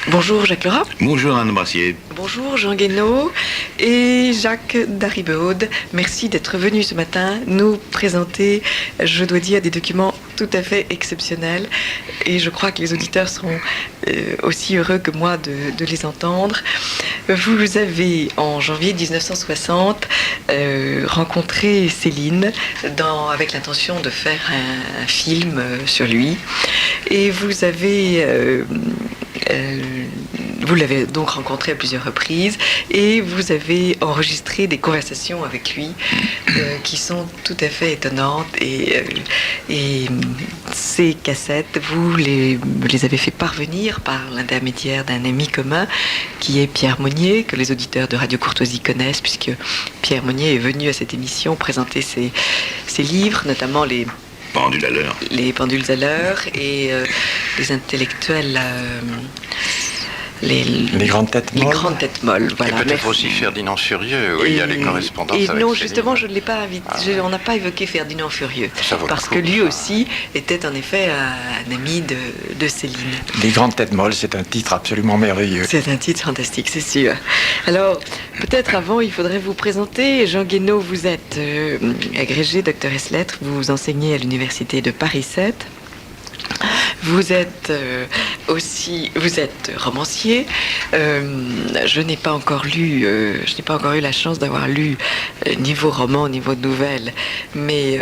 Bonjour Jacques Lerat. Bonjour Anne Brassier. Bonjour Jean Guénaud et Jacques Darribaude. Merci d'être venu ce matin nous présenter, je dois dire, des documents tout à fait exceptionnels. Et je crois que les auditeurs seront aussi heureux que moi de les entendre. Vous avez, en janvier 1960, rencontré Céline avec l'intention de faire un film sur lui. Et vous avez... vous l'avez donc rencontré à plusieurs reprises et vous avez enregistré des conversations avec lui qui sont tout à fait étonnantes et ces cassettes, vous me les avez fait parvenir par l'intermédiaire d'un ami commun qui est Pierre Monnier, que les auditeurs de Radio Courtoisie connaissent puisque Pierre Monnier est venu à cette émission présenter ses livres, notamment les Pendules à l'heure. Les pendules à l'heure et les intellectuels... Les grandes têtes molles. Les grandes têtes molles, voilà. Et peut-être aussi Ferdinand Furieux, où il y a les correspondances et avec non, Céline. justement, je ne l'ai pas invité. On n'a pas évoqué Ferdinand Furieux. Parce que lui aussi était en effet un ami de Céline. Les grandes têtes molles, c'est un titre absolument merveilleux. C'est un titre fantastique, c'est sûr. Alors, peut-être avant, il faudrait vous présenter. Jean Guénaud, vous êtes agrégé docteur ès lettres. Vous enseignez à l'université de Paris 7. Vous êtes vous êtes romancier. Je n'ai pas encore eu la chance d'avoir lu niveau roman, niveau nouvelle, mais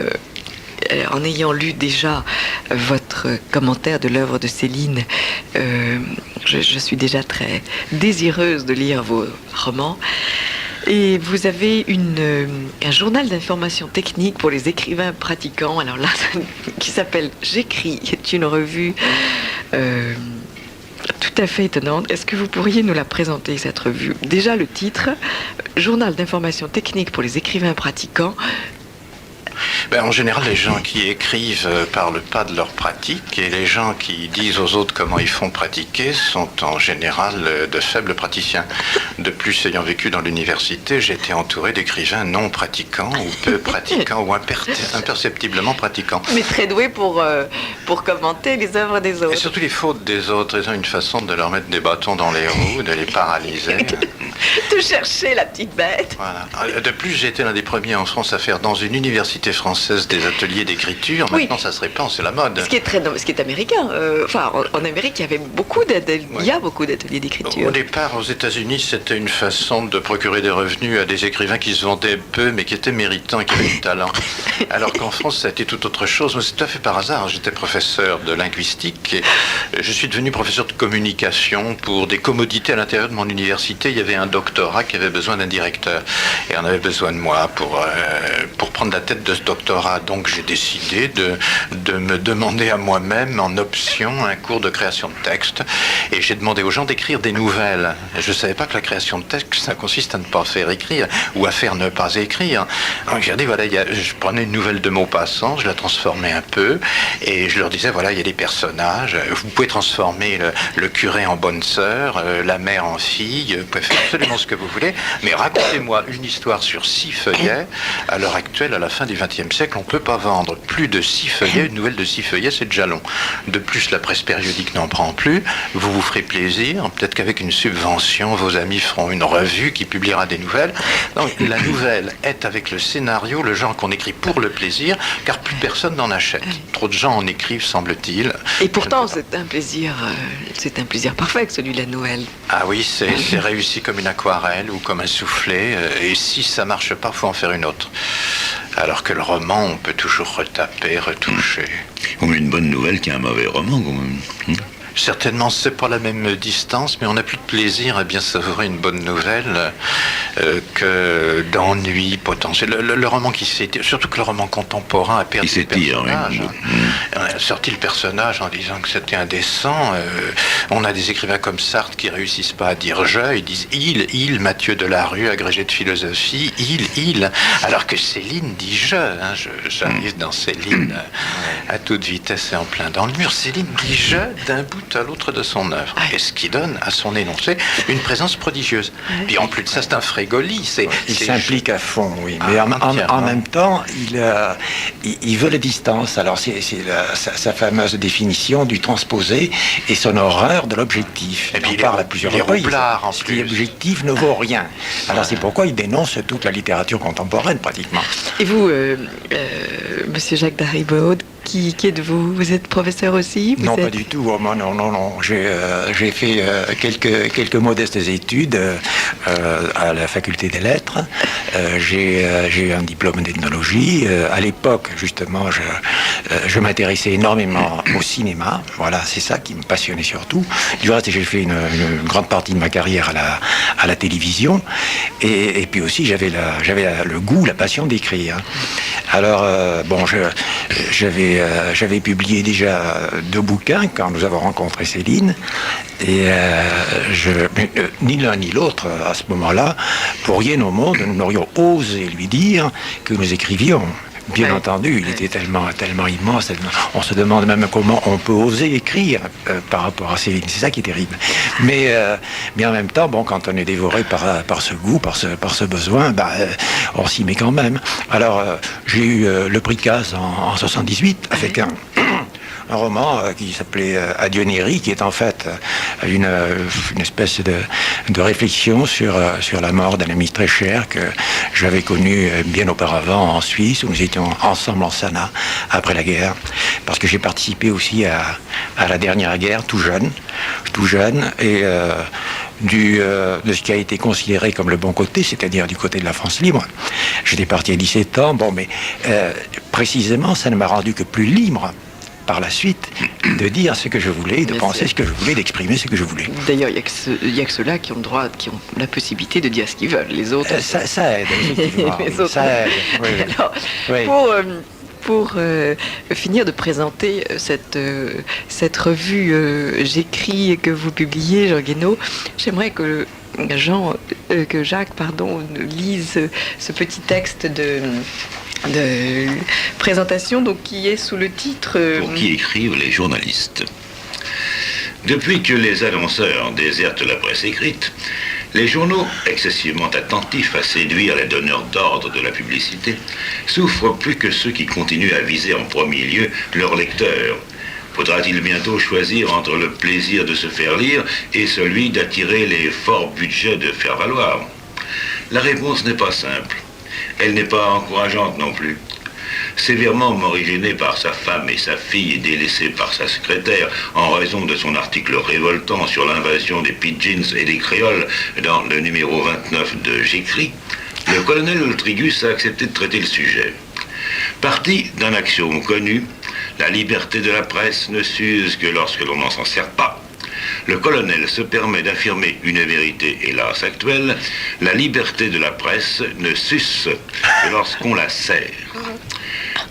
en ayant lu déjà votre commentaire de l'œuvre de Céline, je suis déjà très désireuse de lire vos romans. Et vous avez un journal d'information technique pour les écrivains pratiquants, alors là, qui s'appelle J'écris, est une revue tout à fait étonnante. Est-ce que vous pourriez nous la présenter, cette revue? Déjà le titre, Journal d'information technique pour les écrivains pratiquants. En général, les gens qui écrivent parlent pas de leur pratique et les gens qui disent aux autres comment ils font pratiquer sont en général de faibles praticiens. De plus, ayant vécu dans l'université, j'ai été entouré d'écrivains non pratiquants ou peu pratiquants ou imperceptiblement pratiquants. Mais très doués pour commenter les œuvres des autres. Et surtout les fautes des autres. Ils ont une façon de leur mettre des bâtons dans les roues, de les paralyser. De chercher la petite bête. Voilà. De plus, j'ai été l'un des premiers en France à faire dans une université française des ateliers d'écriture. Maintenant, ça se répand, c'est la mode. Ce qui est américain. En Amérique, il y a beaucoup d'ateliers d'écriture. Au départ, aux États-Unis, c'était une façon de procurer des revenus à des écrivains qui se vendaient peu, mais qui étaient méritants et qui avaient du talent. Alors qu'en France, ça a été tout autre chose. Mais c'est tout à fait par hasard. J'étais professeur de linguistique et je suis devenu professeur de communication pour des commodités à l'intérieur de mon université. Il y avait un doctorat qui avait besoin d'un directeur. Et on avait besoin de moi pour prendre la tête de ce doctorat. Donc j'ai décidé de me demander à moi-même en option un cours de création de texte. Et j'ai demandé aux gens d'écrire des nouvelles. Je ne savais pas que la création de texte, ça consiste à ne pas faire écrire ou à faire ne pas écrire. Donc j'ai dit, voilà, je prenais une nouvelle de Maupassant, je la transformais un peu et je leur disais, voilà, il y a des personnages. Vous pouvez transformer le curé en bonne sœur, la mère en fille, vous pouvez faire absolument ce que vous voulez, mais racontez-moi une histoire sur 6 feuillets. À l'heure actuelle, à la fin du XXe siècle, on ne peut pas vendre plus de 6 feuillets. Une nouvelle de 6 feuillets, c'est déjà long. De plus, la presse périodique n'en prend plus. Vous vous ferez plaisir. Peut-être qu'avec une subvention, vos amis feront une revue qui publiera des nouvelles. Donc, la nouvelle est avec le scénario, le genre qu'on écrit pour le plaisir, car plus personne n'en achète. Trop de gens en écrivent, semble-t-il. Et pourtant, c'est un plaisir parfait, celui de la Noël. Ah oui, c'est réussi comme une aquarelle ou comme un soufflet. Et si ça marche pas, faut en faire une autre. Alors que le roman, on peut toujours retaper, retoucher. Comme une bonne nouvelle qui est un mauvais roman, quand même. Certainement, c'est pas la même distance, mais on a plus de plaisir à bien savourer une bonne nouvelle que d'ennui potentiel. Le roman qui s'étire, surtout que le roman contemporain a perdu le personnage. Oui. On a sorti le personnage en disant que c'était indécent. On a des écrivains comme Sartre qui réussissent pas à dire je, ils disent il, Mathieu Delarue, agrégé de philosophie, il. Alors que Céline dit je. J'arrive dans Céline à toute vitesse et en plein dans le mur. Céline dit je d'un bout à l'autre de son œuvre. Et ce qui donne à son énoncé une présence prodigieuse. Puis en plus de ça, c'est un frère très gaulie. Il s'implique à fond, oui. Mais en même temps, il veut la distance. Alors, c'est sa fameuse définition du transposé et son horreur de l'objectif. Et puis, il parle à plusieurs reprises. En plus. L'objectif ne vaut rien. Alors, c'est pourquoi il dénonce toute la littérature contemporaine, pratiquement. Et vous, Monsieur Jacques Darribaud, qui êtes-vous? Vous êtes professeur aussi? Non, pas du tout. Oh, non. J'ai fait quelques modestes études à la faculté des lettres. J'ai eu un diplôme d'ethnologie. À l'époque, justement, je m'intéressais énormément au cinéma. Voilà, c'est ça qui me passionnait surtout. Du reste, j'ai fait une grande partie de ma carrière à la télévision. Et puis aussi, j'avais le goût, la passion d'écrire. Alors, j'avais publié déjà 2 bouquins quand nous avons rencontré Céline. Et ni l'un ni l'autre, à ce moment-là, pour rien au monde, nous n'aurions osé lui dire que nous écrivions. Bien entendu, il était tellement immense. On se demande même comment on peut oser écrire par rapport à Céline. C'est ça qui est terrible. Mais en même temps, quand on est dévoré par ce goût, par ce besoin, on s'y met quand même. Alors, j'ai eu le prix Caz en 78 avec un roman qui s'appelait Adieu Néry, qui est en fait une espèce de réflexion sur la mort d'un ami très cher que j'avais connu bien auparavant en Suisse, où nous étions ensemble en Sanaa après la guerre, parce que j'ai participé aussi à la dernière guerre, tout jeune, et de ce qui a été considéré comme le bon côté, c'est-à-dire du côté de la France libre. J'étais parti à 17 ans, mais précisément, ça ne m'a rendu que plus libre par la suite de dire ce que je voulais, de penser ce que je voulais, d'exprimer ce que je voulais. D'ailleurs, il n'y a que ceux-là qui ont le droit, qui ont la possibilité de dire ce qu'ils veulent. Les autres... ça aide, effectivement. Les autres... Ça aide, oui. Alors, oui. Pour finir de présenter cette revue J'écris que vous publiez, Jean Guénaud, j'aimerais que Jacques lise ce petit texte de présentation, donc qui est sous le titre Pour qui écrivent les journalistes. Depuis que les annonceurs désertent la presse écrite, les journaux, excessivement attentifs à séduire les donneurs d'ordre de la publicité, souffrent plus que ceux qui continuent à viser en premier lieu leurs lecteurs. Faudra-t-il bientôt choisir entre le plaisir de se faire lire et celui d'attirer les forts budgets de faire valoir? La réponse n'est pas simple. Elle n'est pas encourageante non plus. Sévèrement morigéné par sa femme et sa fille et délaissé par sa secrétaire en raison de son article révoltant sur l'invasion des Pidgins et des Créoles dans le numéro 29 de J'écris, le colonel Trigus a accepté de traiter le sujet. Parti d'un axiome connu, la liberté de la presse ne s'use que lorsque l'on n'en s'en sert pas. Le colonel se permet d'affirmer une vérité, hélas actuelle, la liberté de la presse ne s'use que lorsqu'on la sert.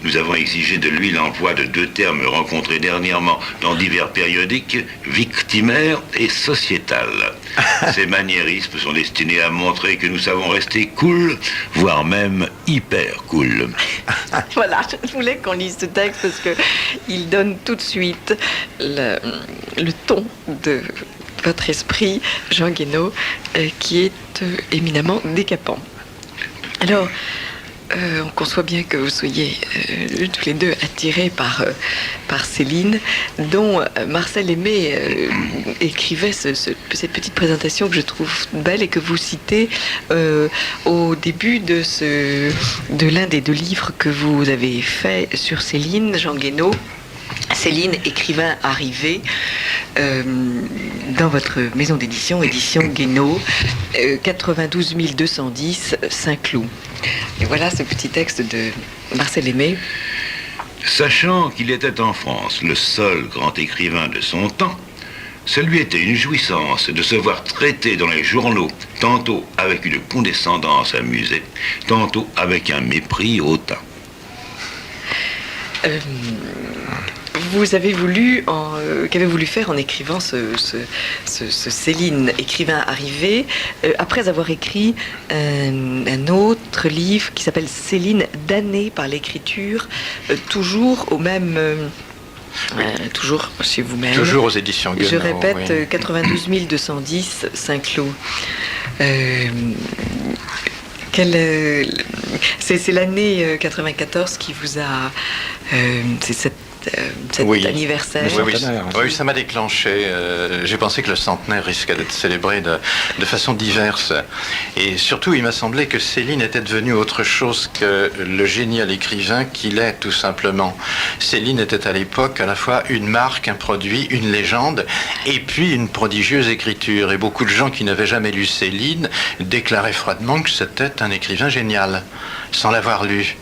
Nous avons exigé de lui l'emploi de 2 termes rencontrés dernièrement dans divers périodiques, victimaire et sociétal. Ces maniérismes sont destinés à montrer que nous savons rester cool, voire même hyper cool. Voilà, je voulais qu'on lise ce texte parce qu'il donne tout de suite le ton de votre esprit, Jean Guénaud, qui est éminemment décapant. Alors, on conçoit bien que vous soyez tous les deux attirés par Céline, dont Marcel Aimé écrivait cette petite présentation que je trouve belle et que vous citez au début de l'un des 2 livres que vous avez fait sur Céline, Jean Guénaud. Céline, écrivain arrivé, dans votre maison d'édition, édition Guénaud, 92 210 Saint-Cloud. Et voilà ce petit texte de Marcel Aimé. Sachant qu'il était en France le seul grand écrivain de son temps, ce lui était une jouissance de se voir traité dans les journaux, tantôt avec une condescendance amusée, tantôt avec un mépris hautain. Vous avez voulu, qu'avez-vous voulu faire en écrivant ce Céline, écrivain arrivé, après avoir écrit un autre livre qui s'appelle Céline, damnée par l'écriture, toujours au même... toujours chez vous-même. Toujours aux éditions Guénaud. Je répète, oui. 92 210 Saint-Cloud. C'est l'année 94 qui vous a... c'est cet Oui. anniversaire. Oui, Centenaire, hein. oui, ça m'a déclenché. J'ai pensé que le centenaire risquait d'être célébré de façon diverse. Et surtout, il m'a semblé que Céline était devenue autre chose que le génial écrivain qu'il est, tout simplement. Céline était à l'époque à la fois une marque, un produit, une légende, et puis une prodigieuse écriture. Et beaucoup de gens qui n'avaient jamais lu Céline déclaraient froidement que c'était un écrivain génial, sans l'avoir lu.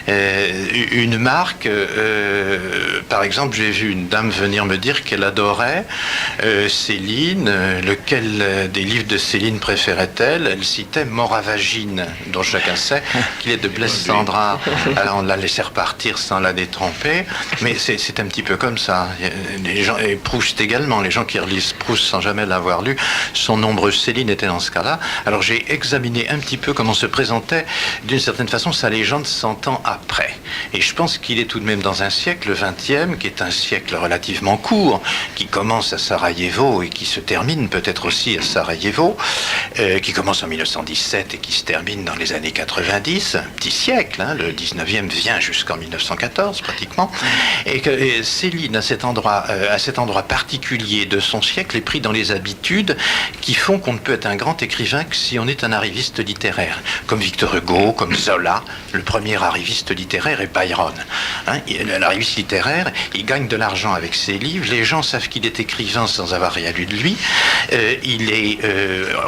Une marque, par exemple, j'ai vu une dame venir me dire qu'elle adorait Céline. Lequel des livres de Céline préférait-elle? Elle citait Moravagine, dont chacun sait qu'il est de Blaise Cendrars. Alors on l'a laissé repartir sans la détromper, mais c'est un petit peu comme ça. Les gens, et Proust également, les gens qui relisent Proust sans jamais l'avoir lu sont nombreux. Céline était dans ce cas-là. Alors j'ai examiné un petit peu comment se présentait d'une certaine façon sa légende 100 ans après. Et je pense qu'il est tout de même dans un siècle, le XXe, qui est un siècle relativement court, qui commence à Sarajevo et qui se termine peut-être aussi à Sarajevo, qui commence en 1917 et qui se termine dans les années 90, un petit siècle, hein, le 19e vient jusqu'en 1914 pratiquement, et que Céline, à cet endroit particulier de son siècle, est pris dans les habitudes qui font qu'on ne peut être un grand écrivain que si on est un arriviste littéraire, comme Victor Hugo, comme Zola. Le premier arriviste littéraire est Byron. Hein, l'arriviste littéraire, il gagne de l'argent avec ses livres, les gens savent qu'il est écrivain sans avoir rien lu de lui,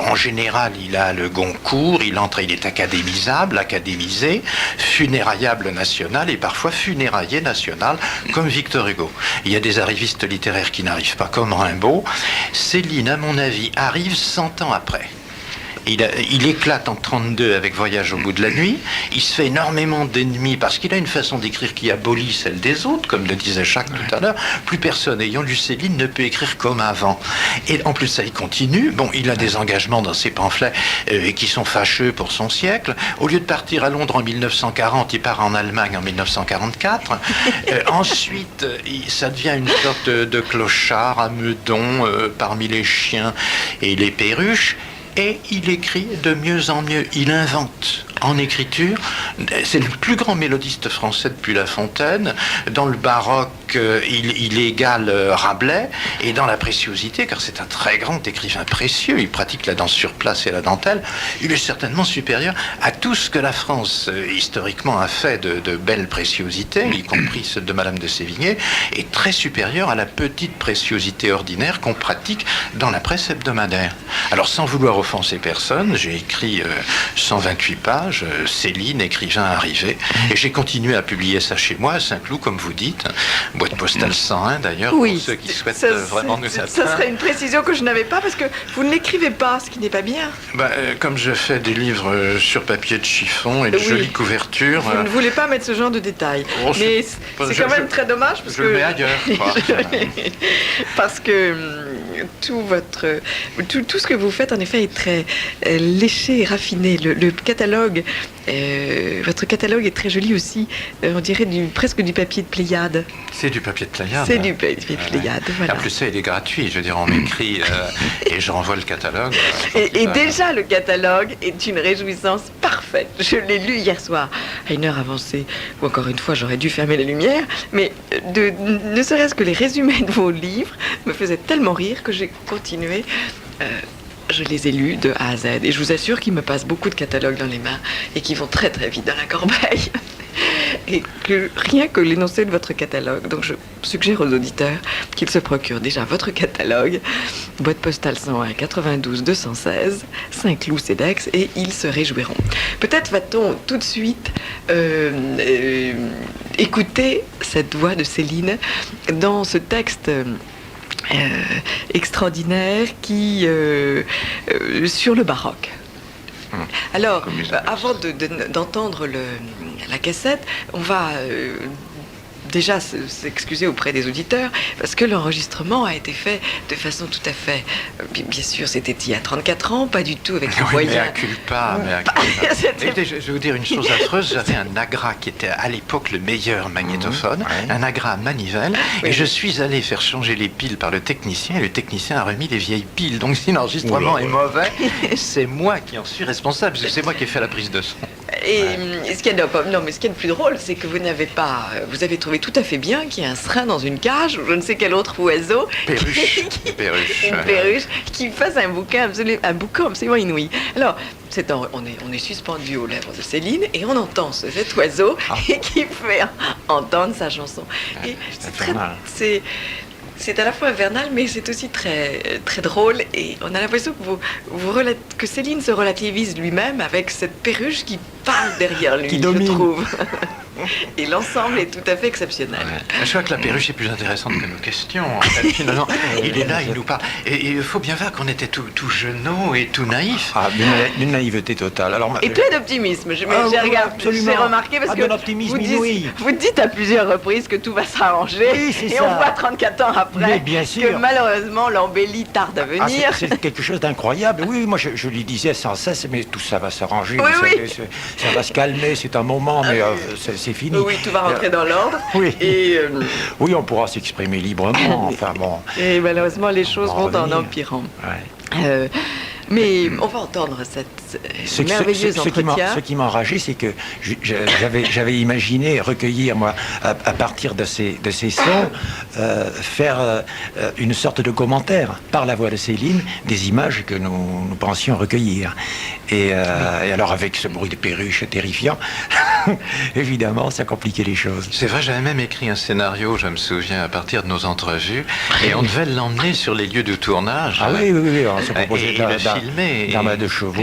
en général, il a le Goncourt, il est académisable, académisé, funéraillable national et parfois funéraillé national, comme Victor Hugo. Il y a des arrivistes littéraires qui n'arrivent pas, comme Rimbaud. Céline, à mon avis, arrive 100 ans après. Il éclate en 32 avec Voyage au bout de la nuit. Il se fait énormément d'ennemis parce qu'il a une façon d'écrire qui abolit celle des autres, comme le disait Jacques tout à l'heure. Plus personne ayant lu Céline ne peut écrire comme avant. Et en plus ça, il continue. Bon, il a des engagements dans ses pamphlets qui sont fâcheux pour son siècle. Au lieu de partir à Londres en 1940, il part en Allemagne en 1944. Ensuite, ça devient une sorte de clochard à Meudon parmi les chiens et les perruches. Et il écrit de mieux en mieux. Il invente en écriture. C'est le plus grand mélodiste français depuis La Fontaine. Dans le baroque, il égale Rabelais. Et dans la préciosité, car c'est un très grand écrivain précieux, il pratique la danse sur place et la dentelle, il est certainement supérieur à tout ce que la France, historiquement, a fait de belles préciosités, y compris celle de Madame de Sévigné, et très supérieur à la petite préciosité ordinaire qu'on pratique dans la presse hebdomadaire. Alors, sans vouloir offenser personne, j'ai écrit 128 pages, Céline, écrivain arrivé, et j'ai continué à publier ça chez moi, à Saint-Cloud, comme vous dites, boîte postale 101 d'ailleurs, Oui, pour ceux qui souhaitent vraiment nous atteindre. Ça serait une précision que je n'avais pas, parce que vous ne l'écrivez pas, ce qui n'est pas bien. Comme je fais des livres sur papier de chiffon et de jolies couvertures... Vous ne voulez pas mettre ce genre de détails. Mais c'est quand même très dommage, parce je le mets ailleurs, quoi. Parce que tout ce que vous faites, en effet, est très léché et raffiné. Le catalogue, votre catalogue est très joli aussi. On dirait presque du papier de Pléiade. C'est du papier de Pléiade. C'est du papier de Pléiade, voilà. En plus, ça, il est gratuit. Je veux dire, on m'écrit et je renvoie le catalogue. Et déjà, le catalogue est une réjouissance parfaite. Je l'ai lu hier soir, à une heure avancée, où encore une fois, j'aurais dû fermer la lumière. Mais ne serait-ce que les résumés de vos livres me faisaient tellement rire que j'ai continué. Je les ai lus de A à Z. Et je vous assure qu'ils me passent beaucoup de catalogues dans les mains et qu'ils vont très très vite dans la corbeille. Et que rien que l'énoncé de votre catalogue. Donc je suggère aux auditeurs qu'ils se procurent déjà votre catalogue, boîte postale 101 92 216, Saint-Cloud, Cedex, et ils se réjouiront. Peut-être va-t-on tout de suite écouter cette voix de Céline dans ce texte extraordinaire qui sur le baroque. Alors, avant d'entendre la cassette, on va déjà s'excuser auprès des auditeurs parce que l'enregistrement a été fait de façon tout à fait... bien sûr, c'était il y a 34 ans, pas du tout avec les Oui, moyens. mais inculpa, mais inculpa. Écoutez, je vais vous dire une chose affreuse. J'avais un Agra qui était à l'époque le meilleur magnétophone, un Agra à manivelle, et je suis allé faire changer les piles par le technicien, et le technicien a remis les vieilles piles. Donc si l'enregistrement est mauvais, c'est moi qui en suis responsable, parce que c'est moi qui ai fait la prise de son. Et ce qu'il y a de plus drôle, c'est que vous avez trouvé tout à fait bien qu'il y a un serin dans une cage, ou je ne sais quel autre oiseau, Perruche. une perruche, qui fasse un boucan absolument inouï. Alors, on est suspendu aux lèvres de Céline et on entend cet oiseau qui fait entendre sa chanson. Et c'est à la fois infernal, mais c'est aussi très, très drôle. Et on a l'impression que Céline se relativise lui-même avec cette perruche qui parle derrière lui, qui domine. je trouve. Et l'ensemble est tout à fait exceptionnel. Je crois que la perruche est plus intéressante que nos questions. En fait, finalement, il est là, il nous parle. Et il faut bien voir qu'on était tout jeuneaux et tout naïfs. D'une naïveté totale. Alors, Et plein d'optimisme. J'ai remarqué parce que vous dites à plusieurs reprises que tout va s'arranger. Oui, c'est et ça. on voit 34 ans après bien sûr. que malheureusement l'embellie tarde à venir. C'est quelque chose d'incroyable. Oui, moi je lui disais sans cesse, mais tout ça va s'arranger. Oui, vous oui. savez, ça va se calmer, c'est un moment, mais c'est fini. Oui, tout va rentrer dans l'ordre. Oui. Et, Oui, on pourra s'exprimer librement. Enfin bon. et malheureusement, les choses vont en revenir. empirant. Ouais. Mais on va entendre cette merveilleuse entretien. Ce qui m'enrageait, c'est que j'avais imaginé recueillir, moi, à partir de ces sons, faire une sorte de commentaire par la voix de Céline des images que nous pensions recueillir. Et alors, avec ce bruit de perruche terrifiant, évidemment, ça compliquait les choses. C'est vrai, j'avais même écrit un scénario, je me souviens, à partir de nos entrevues, et on devait l'emmener sur les lieux de tournage. Ah oui, on se proposait d'armes de chevaux.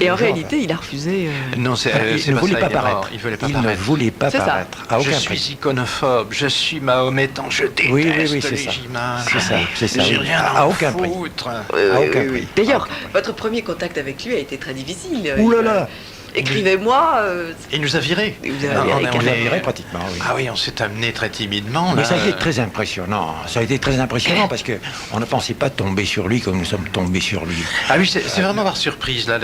Et en réalité, il a refusé. Non, il ne voulait pas paraître. Il voulait pas Il ne paraître. voulait pas C'est ça. paraître. À Je aucun suis prix. iconophobe, je suis mahométan, je déteste Oui, c'est les ça. images. C'est ça. J'ai rien À à aucun prix. foutre. À aucun prix. D'ailleurs, votre premier contact avec lui a été très difficile. Ouh là là. Écrivez-moi. Il nous a virés. Il vous a virés, On on l'a viré pratiquement, oui. Ah oui, on s'est amené très timidement. Mais là. ça a été très impressionnant. Ça a été très impressionnant parce que on ne pensait pas tomber sur lui comme nous sommes tombés sur lui. Ah oui, c'est vraiment par surprise. Là,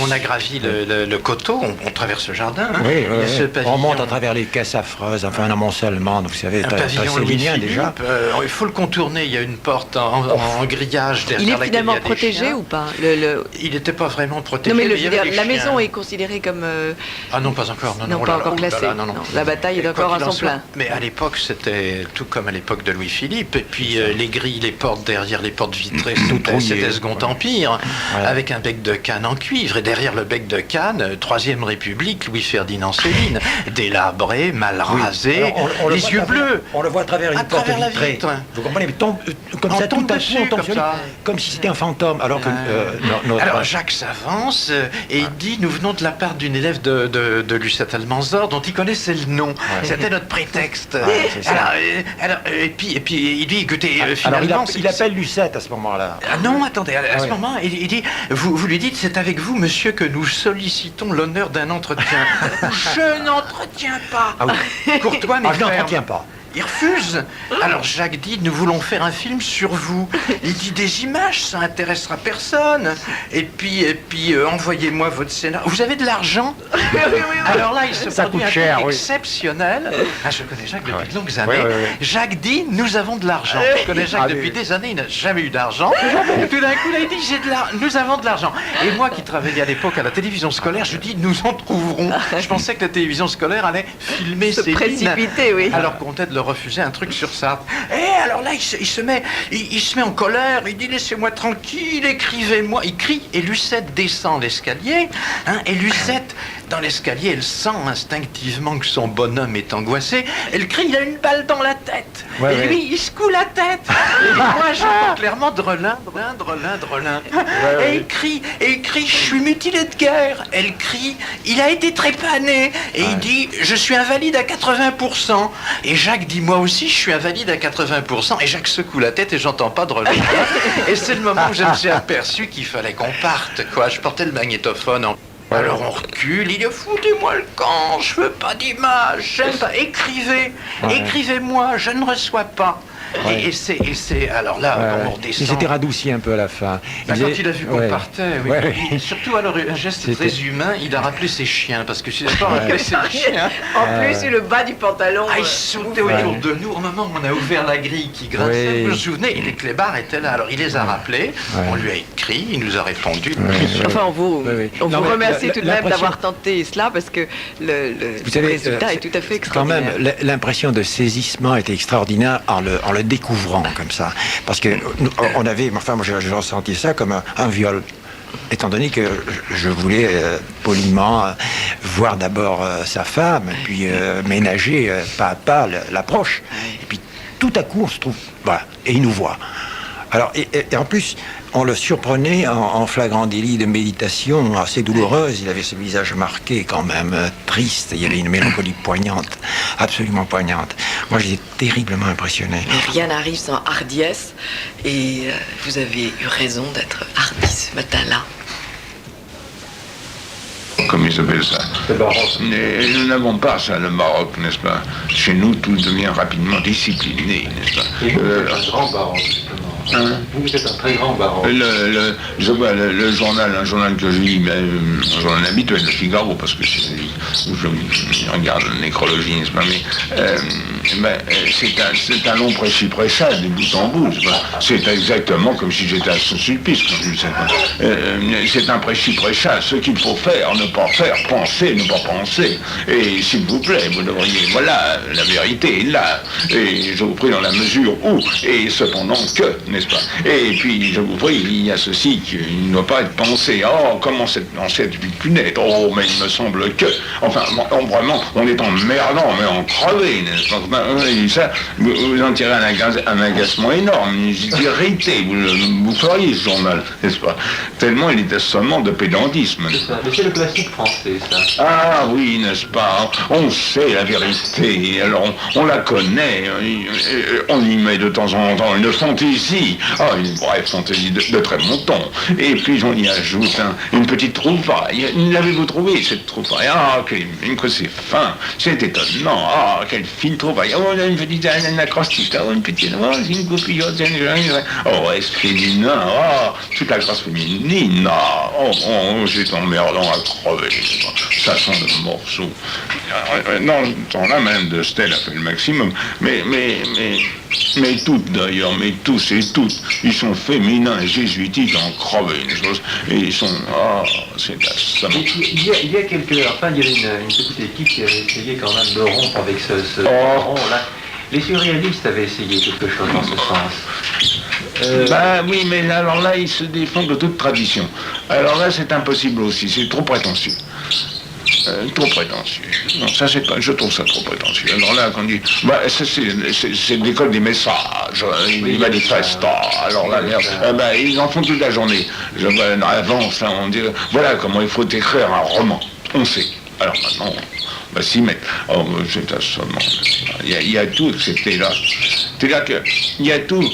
on a gravi le coteau, on traverse le jardin. Hein. Oui, Il y a ce pavillon. on monte à travers les caisses affreuses, enfin un amoncellement, vous savez, Un très pavillon célinien Louis-Philippe. déjà. Il faut le contourner. Il y a une porte en grillage derrière Il est laquelle finalement il y a des protégé chiens. ou pas Il n'était pas vraiment protégé. Non, mais mais il y avait des la chiens. maison est considérée comme. Ah non, pas encore. Non, oh pas là encore là, oh là classée. là, non. La bataille est Et encore quoi à qu'il en son soit, plein. Mais à l'époque, c'était tout comme à l'époque de Louis-Philippe. Et puis les grilles, les portes derrière les portes vitrées, c'était le Second Empire, avec un bec de canne en cuivre. Et derrière le bec de canne, Troisième République, Louis-Ferdinand Céline, délabré, mal rasé, Alors, on le les voit yeux à travers- bleus. On le voit à travers une À porte travers la vitrée. vitre. Vous comprenez, mais comme On ça, tombe tout à dessus, coup, on tombe comme sur lui, ça. comme si c'était un fantôme. Alors que notre... Alors Jacques s'avance et il dit: nous venons de la part d'une élève de Lucette Almanzor dont il connaissait le nom. C'était notre prétexte. c'est ça. Et puis il dit: écoutez, Alors finalement... il appelle Lucette à ce moment-là. Ah non, attendez, à ce ouais. moment, il dit: vous lui dites, c'est avec vous, monsieur, que nous sollicitons l'honneur d'un entretien. Je n'entretiens pas. Ah oui. Courtois, mais Ah, je ferme. n'entretiens pas. Il refuse. Alors Jacques dit: nous voulons faire un film sur vous. Il dit: des images, ça intéressera personne. Et puis envoyez-moi votre scénario. Vous avez de l'argent? Alors là, il se Ça produit coûte un cher, truc oui. exceptionnel. Ah, je connais Jacques depuis de longues années. Ouais. Jacques dit: nous avons de l'argent. Je connais Jacques Ah, depuis oui. des années, il n'a jamais eu d'argent. Et tout d'un coup, là, il dit: nous avons de l'argent. Et moi qui travaillais à l'époque à la télévision scolaire, je dis: nous en trouverons. Je pensais que la télévision scolaire allait filmer Se Céline. précipiter, oui. Alors qu'on tente de le refuser un truc sur ça. Et alors là, il se met en colère. Il dit: laissez-moi tranquille, écrivez-moi. Il crie et Lucette descend l'escalier. Hein, et Lucette, dans l'escalier, elle sent instinctivement que son bonhomme est angoissé. Elle crie: il a une balle dans la tête. Ouais, et lui, il secoue la tête. Et moi, j'entends clairement drelin. Et il crie, je suis mutilé de guerre. Elle crie: il a été trépané. Et il dit: je suis invalide à 80%. Et Jacques dit: moi aussi, je suis invalide à 80%. Et Jacques secoue la tête et j'entends pas de relais. Et c'est le moment où je me suis aperçu qu'il fallait qu'on parte, quoi. Je portais le magnétophone Alors on recule, il dit foutez-moi le camp, je veux pas d'image, j'aime pas, écrivez-moi, je ne reçois pas. Ouais. Et c'est alors là, on Il redescend. s'était radouci un peu à la fin. Quand il a vu qu'on partait, oui. Ouais. Et surtout alors un geste très humain, il a rappelé ses chiens, parce que je suis d'accord avec ses chiens. En plus, sur le bas du pantalon. Ah, ils sautaient autour de nous au moment où on a ouvert la grille qui grinçait. Oui. Vous vous souvenez, et les clébards étaient là. Alors il les a rappelés, on lui a écrit, il nous a répondu. Enfin, on vous Non, mais remercie tout de même l'impression- d'avoir tenté cela parce que le Vous savez, résultat est tout à fait quand extraordinaire. même, l'impression de saisissement était extraordinaire en le découvrant comme ça. Parce que on avait, enfin moi j'ai ressenti ça comme un viol. Étant donné que je voulais poliment voir d'abord sa femme, puis ménager pas à pas l'approche. Et puis tout à coup on se trouve, voilà, et il nous voit. Alors, et en plus, on le surprenait en flagrant délit de méditation assez douloureuse. Il avait ce visage marqué quand même, triste. Il y avait une mélancolie poignante, absolument poignante. Moi, j'étais terriblement impressionné. Mais rien n'arrive sans hardiesse et vous avez eu raison d'être hardi ce matin-là. Comme ils appellent ça. Et nous n'avons pas ça, le Maroc, n'est-ce pas? Chez nous, tout devient rapidement discipliné, n'est-ce pas? Et vous êtes un grand baron, justement. Vous êtes un très grand baron. Je vois un journal que je lis, un journal habituel, le Figaro, parce que je regarde la nécrologie, n'est-ce pas? Mais c'est un long précis-pressage, de bout en bout. C'est exactement comme si j'étais à Saint-Sulpice. C'est un précis-pressage, ce qu'il faut faire, ne pas faire, penser, ne pas penser. Et s'il vous plaît, vous devriez, voilà, la vérité est là. Et je vous prie dans la mesure où, et cependant que, n'est-ce pas? Et puis, je vous prie, il y a ceci qui ne doit pas être pensé. Oh, comment cette ancêtre pu naître? Oh, mais il me semble que... Enfin, vraiment, on est emmerdant, mais en crevé, n'est-ce pas? Et ça, vous en tirez un agacement énorme, une irrité. Vous feriez ce journal, n'est-ce pas? Tellement il était assommant de pédantisme. Mais c'est le classique français, ça. Ah oui, n'est-ce pas? On sait la vérité, alors on la connaît, on y met de temps en temps une fantaisie, une brève fantaisie de très bon ton, et puis on y ajoute une petite trouvaille. L'avez-vous trouvé, cette trouvaille? Ah, que c'est fin, c'est étonnant, quelle fine trouvaille. Oh, une petite acrostiche, une petite, une coupillote, est-ce féminin, toute la grâce féminine, c'est emmerdant à crever, ça sent le morceau. Dans ce temps-là, même de Stel a fait le maximum, mais toutes d'ailleurs, mais tous et toutes, ils sont féminins et jésuitiques en crevé, et ils sont, c'est assommant. Il y a quelques, enfin il y avait une petite équipe qui avait essayé quand même de rompre avec ce baron-là. Les surréalistes avaient essayé quelque chose dans ce sens. Oui, mais alors là, ils se défendent de toute tradition. Alors là, c'est impossible aussi, c'est trop prétentieux. Trop prétentieux. Non, ça c'est pas. Je trouve ça trop prétentieux. Alors là, quand on dit, c'est l'école des messages, des manifestes. Alors là, ils en font toute la journée. Avant, ça, on dit, voilà comment il faut écrire un roman. On sait. Alors maintenant, on va s'y mettre. C'est assommant. Il y a tout, excepté là. C'est-à-dire qu'il y a tout.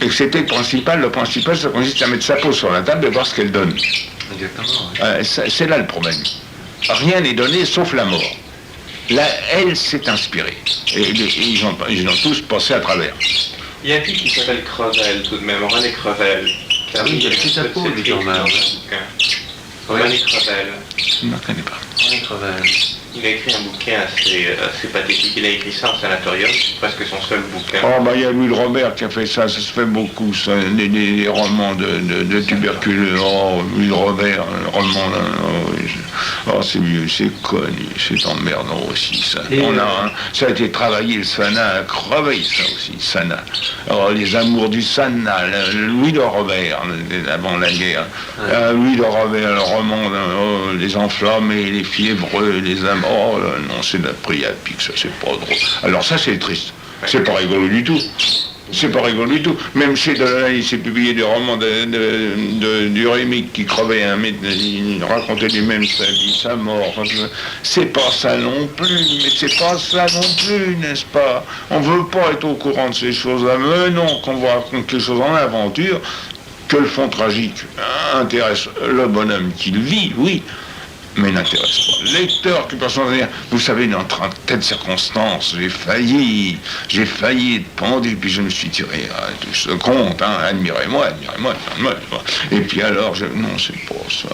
Excepté le principal. Le principal, ça consiste à mettre sa peau sur la table et voir ce qu'elle donne. Exactement. C'est là le problème. Rien n'est donné sauf la mort. Là, elle s'est inspirée. Et ils ont tous passé à travers. Il y a un type qui s'appelle Crevel, tout de même, René Crevel. Ah oui, il y a le petit chapeau, lui, quand même. René Crevel. Je ne le connais pas. René Crevel. Il a écrit un bouquin assez pathétique. Il a écrit ça en sanatorium, c'est presque son seul bouquin. Il y a Louis Robert qui a fait ça se fait beaucoup, ça, des romans de tuberculeux. Louis Robert, un roman, c'est vieux, c'est connu, c'est emmerdant aussi, ça. Ça a été travaillé, le Sana a crevé, ça aussi, Sana. Les amours du Sana, Louis de Robert, avant la guerre. Louis de Robert, le roman, les enflammés, les fiévreux, les amants. Non, c'est de la pris à pic, ça, c'est pas drôle. Alors ça, c'est triste. C'est pas rigolo du tout. C'est pas rigolo du tout. Même chez Delaunay, il s'est publié des romans du Rémique qui crevait il racontait lui-même sa vie, sa mort. C'est pas ça non plus, mais c'est pas ça non plus, n'est-ce pas? On veut pas être au courant de ces choses-là, mais non, qu'on va raconter quelque chose en aventure, Que le fond tragique intéresse le bonhomme qui le vit, oui, mais n'intéresse pas le lecteur qui personne ne dire. Vous savez, dans telle circonstance, j'ai failli être pendu, puis je me suis tiré à tout ce compte, hein, admirez-moi. Et puis alors, non, c'est pas ça.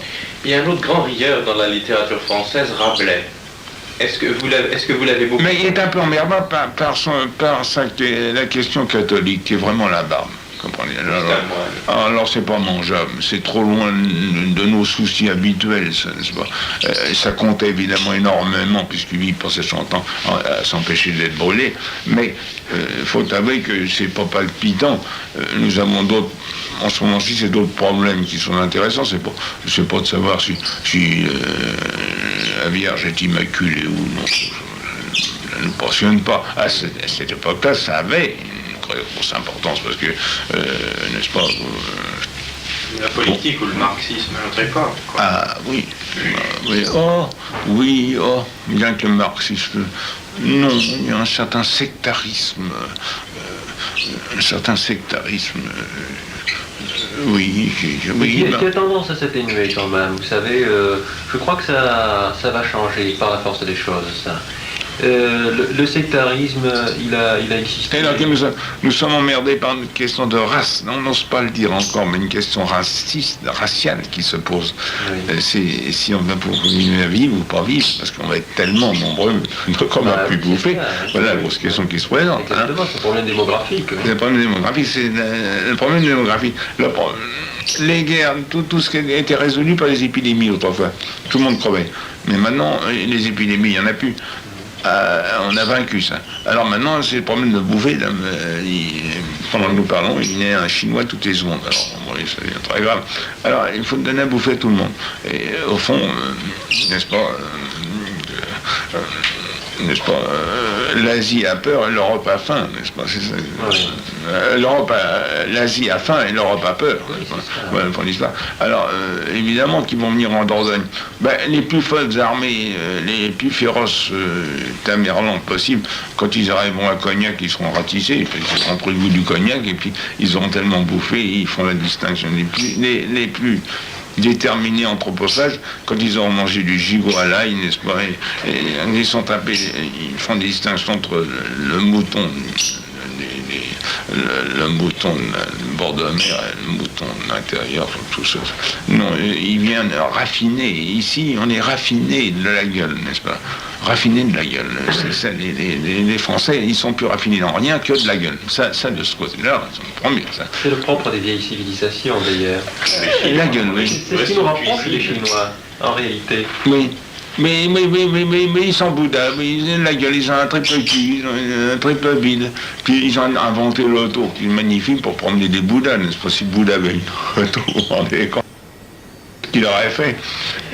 Il y a un autre grand rieur dans la littérature française, Rabelais. Est-ce que vous l'avez beaucoup... Mais il est un peu emmerdant par la question catholique, qui est vraiment la barbe. Comprenez. Alors c'est pas mangeable, c'est trop loin de nos soucis habituels, ça, n'est-ce pas? Ça comptait évidemment énormément, puisqu'il passait son temps à s'empêcher d'être brûlé, mais il faut avouer que c'est pas palpitant. Nous avons d'autres, en ce moment-ci, c'est d'autres problèmes qui sont intéressants. C'est pas de savoir si la Vierge est immaculée ou non. Ça ne nous passionne pas. À cette époque-là, ça avait grosse importance parce que, n'est-ce pas, la politique ou le marxisme à notre époque, quoi. Ah oui, bien que le marxisme, non, il y a un certain sectarisme, oui. Qui a tendance à s'atténuer quand même, vous savez, je crois que ça va changer par la force des choses, ça. Le sectarisme, il a existé. Et là, nous sommes emmerdés par une question de race. On n'ose pas le dire encore, mais une question raciale qui se pose. Oui. C'est si on va continuer à vivre ou pas vivre, parce qu'on va être tellement nombreux qu'on va plus bouffer. Voilà la grosse question qui se présente. Exactement, c'est le problème démographique. Oui. Le problème démographique, c'est le problème démographique. Les guerres, tout ce qui était résolu par les épidémies autrefois. Tout le monde crevait. Mais maintenant, les épidémies, il n'y en a plus. On a vaincu ça. Alors maintenant, c'est le problème de bouffer. Pendant que nous parlons, il naît un Chinois toutes les secondes. Alors, bon, ça devient très grave. Alors, il faut donner à bouffer à tout le monde. Et au fond, n'est-ce pas, l'Asie a peur et l'Europe a faim, n'est-ce pas? C'est ça. L'Asie a faim et l'Europe a peur. Voilà pour l'histoire. Alors, évidemment qu'ils vont venir en Dordogne. Les plus folles armées, les plus féroces tamerlans possibles, quand ils arriveront à Cognac, ils seront ratissés, ils auront pris le goût du Cognac, et puis ils auront tellement bouffé, ils font la distinction. Les plus déterminés anthroposophages, quand ils auront mangé du gigot à l'ail, n'est-ce pas, et ils sont tapés, ils font des distinctions entre le mouton, le mouton de bord de la mer et le mouton de l'intérieur, tout ça. Non, il vient raffiner. Ici, on est raffiné de la gueule, n'est-ce pas? Raffiné de la gueule. C'est ça, les Français, ils sont plus raffinés dans rien que de la gueule. Ça de ce côté-là, ça me prend bien, ça. C'est le propre des vieilles civilisations, d'ailleurs. Et la gueule, oui. C'est ce qui nous rapproche les Chinois, en réalité. Oui. Mais ils sont bouddhas, ils ont la gueule, ils ont un triple cul, un triple bide. Puis ils ont inventé l'auto, qui est magnifique pour promener des bouddhas, n'est-ce pas? Si Bouddha avait une auto, vous vous rendez compte qu'il aurait fait.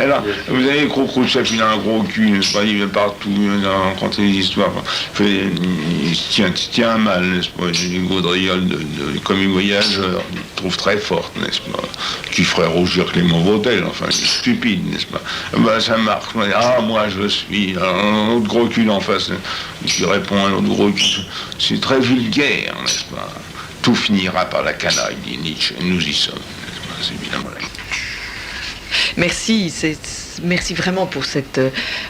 Alors, vous avez Khrouchtchev, il a un gros cul, n'est-ce pas? Il va partout, il a raconté des histoires. Il se tient mal, n'est-ce pas? Les gaudrioles de commis voyageurs, il trouve très forte, n'est-ce pas? Qui ferait rougir Clément Vautel, enfin, il est stupide, n'est-ce pas? Ça marche. Ah, moi je suis. Un autre gros cul en face, qui répond à un autre gros cul. C'est très vulgaire, n'est-ce pas? Tout finira par la canaille, dit Nietzsche, et nous y sommes. C'est évidemment la... Merci vraiment pour cet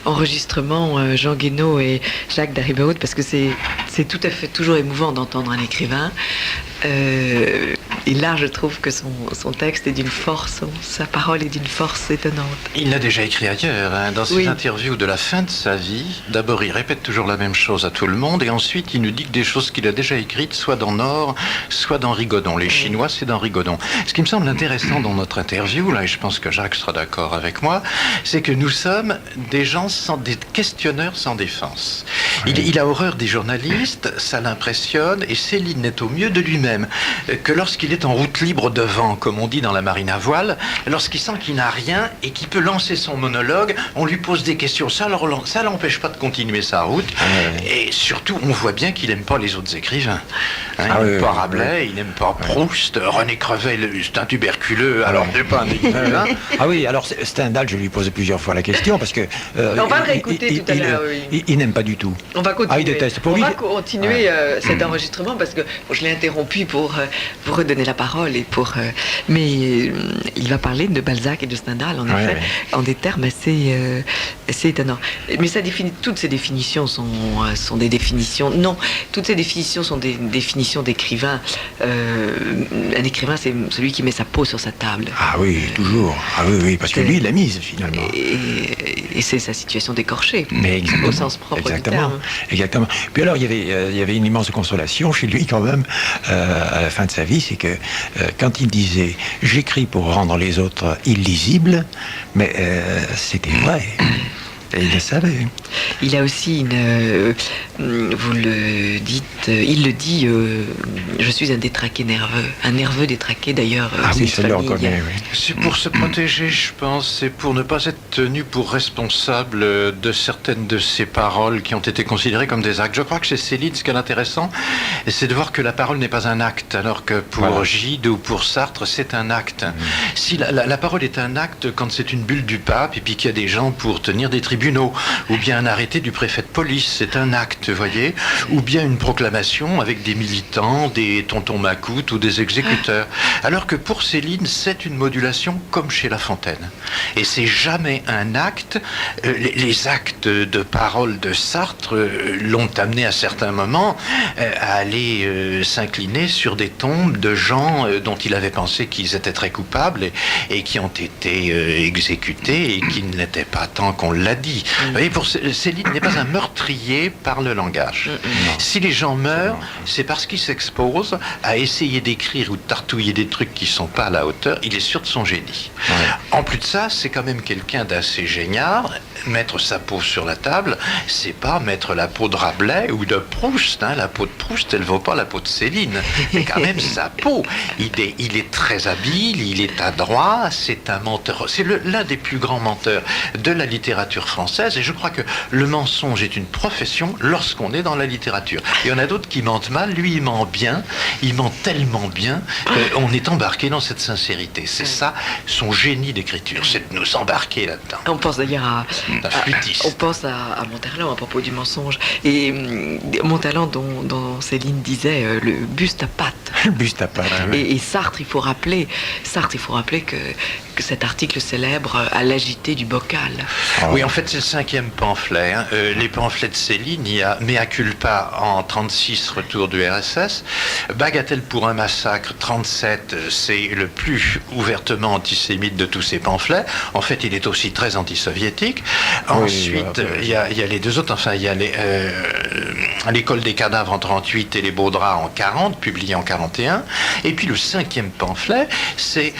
enregistrement, Jean Guénaud et Jacques Daribaud, parce que c'est tout à fait toujours émouvant d'entendre un écrivain. Et là, je trouve que son texte est d'une force, sa parole est d'une force étonnante. Il l'a déjà écrit ailleurs, hein, dans ses interviews de la fin de sa vie. D'abord, il répète toujours la même chose à tout le monde, et ensuite, il nous dit que des choses qu'il a déjà écrites, soit dans Nord, soit dans Rigaudon. Les Chinois, c'est dans Rigaudon. Ce qui me semble intéressant dans notre interview, là, et je pense que Jacques sera d'accord avec moi, c'est que nous sommes des gens des questionneurs sans défense. Il a horreur des journalistes, ça l'impressionne, et Céline n'est au mieux de lui-même que lorsqu'il est en route libre devant, comme on dit dans la marine à voile, lorsqu'il sent qu'il n'a rien et qu'il peut lancer son monologue, on lui pose des questions, ça l'empêche pas de continuer sa route, et surtout on voit bien qu'il n'aime pas les autres écrivains. Il n'aime pas Rabelais, il n'aime pas Proust, René Crevel, c'est un tuberculeux, alors c'est pas un écrivain. Ah oui, alors Stendhal, je lui ai posé plusieurs fois la question, parce que... on va le réécouter tout à l'heure, il n'aime pas du tout. On va continuer. Il déteste. Pour on lui, va continuer cet enregistrement, parce que je l'ai interrompu puis pour vous redonner la parole mais il va parler de Balzac et de Stendhal, en effet, en des termes assez étonnants. Mais toutes ces définitions sont des définitions. Non, toutes ces définitions sont des définitions d'écrivain. Un écrivain, c'est celui qui met sa peau sur sa table. Ah oui, toujours. Ah oui, parce que lui, il l'a mise finalement. Et c'est sa situation d'écorché, Mais au sens propre du terme. Exactement. Puis alors, il y avait une immense consolation chez lui quand même, à la fin de sa vie, c'est que quand il disait « j'écris pour rendre les autres illisibles », mais c'était vrai. Et il le savait. Il a aussi vous le dites, il le dit, je suis un détraqué nerveux, un nerveux détraqué d'ailleurs. Ah oui, ça le reconnaît, oui. C'est pour se protéger, je pense, c'est pour ne pas être tenu pour responsable de certaines de ces paroles qui ont été considérées comme des actes. Je crois que chez Céline, ce qui est intéressant, c'est de voir que la parole n'est pas un acte, alors que pour Gide ou pour Sartre, c'est un acte. Si la parole est un acte quand c'est une bulle du pape et puis qu'il y a des gens pour tenir des tribunaux, ou bien un arrêté du préfet de police, c'est un acte, vous voyez, ou bien une proclamation avec des militants, des tontons macoutes ou des exécuteurs. Alors que pour Céline, c'est une modulation comme chez La Fontaine. Et c'est jamais un acte. Les actes de parole de Sartre l'ont amené à certains moments à aller s'incliner sur des tombes de gens dont il avait pensé qu'ils étaient très coupables et qui ont été exécutés et qui ne l'étaient pas tant qu'on l'a dit. Vous voyez, pour Céline n'est pas un meurtrier par le langage. Si les gens meurent, c'est parce qu'ils s'exposent à essayer d'écrire ou de tartouiller des trucs qui ne sont pas à la hauteur. Il est sûr de son génie. En plus de ça, c'est quand même quelqu'un d'assez génial. Mettre sa peau sur la table, c'est pas mettre la peau de Rabelais ou de Proust. La peau de Proust, elle ne vaut pas la peau de Céline. C'est quand même sa peau. Il est très habile, il est adroit, c'est un menteur. C'est l'un des plus grands menteurs de la littérature française, et je crois que le mensonge est une profession lorsqu'on est dans la littérature. Il y en a d'autres qui mentent mal, lui il ment bien, il ment tellement bien qu'on est embarqué dans cette sincérité. C'est ça, son génie d'écriture, c'est de nous embarquer là-dedans. On pense d'ailleurs on pense à Monterland à propos du mensonge, et Monterland dont Céline disait le buste à pattes. Le buste à pattes. Et Sartre, il faut rappeler que cet article célèbre à l'agité du bocal. Oui, en fait, c'est le 5e pamphlet. Les pamphlets de Céline, il y a Mea culpa en 36, retour du RSS. Bagatelle pour un massacre, 37, c'est le plus ouvertement antisémite de tous ces pamphlets. En fait, il est aussi très anti-soviétique. Ensuite, il y a les deux autres. Enfin, il y a l'école des cadavres en 38 et les beaux draps en 40, publié en 41. Et puis le 5e pamphlet, c'est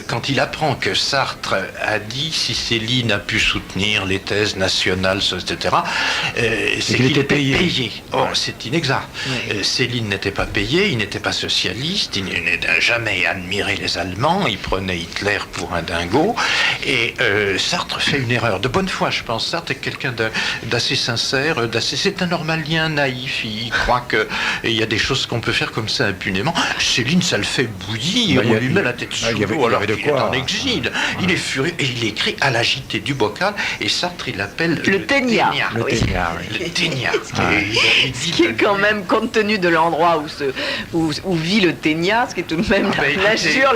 quand il apprend que Sartre a dit si Céline a pu soutenir les thèses nationales, etc., c'est qu'il était payé. Or, c'est inexact. Céline n'était pas payé, il n'était pas socialiste, il n'a jamais admiré les Allemands, il prenait Hitler pour un dingo, et Sartre fait une erreur. De bonne foi, je pense. Sartre est quelqu'un d'assez sincère, c'est un normalien naïf, il croit qu'il y a des choses qu'on peut faire comme ça impunément. Céline, ça le fait bouillir, on lui met la tête sous l'eau alors qu'il est en exil. Il est furieux et il écrit à l'agité du bocal, et Sartre il l'appelle le ténia. Le ténia. Ce qui est quand même, compte tenu de l'endroit où vit le ténia, ce qui est tout de même la nature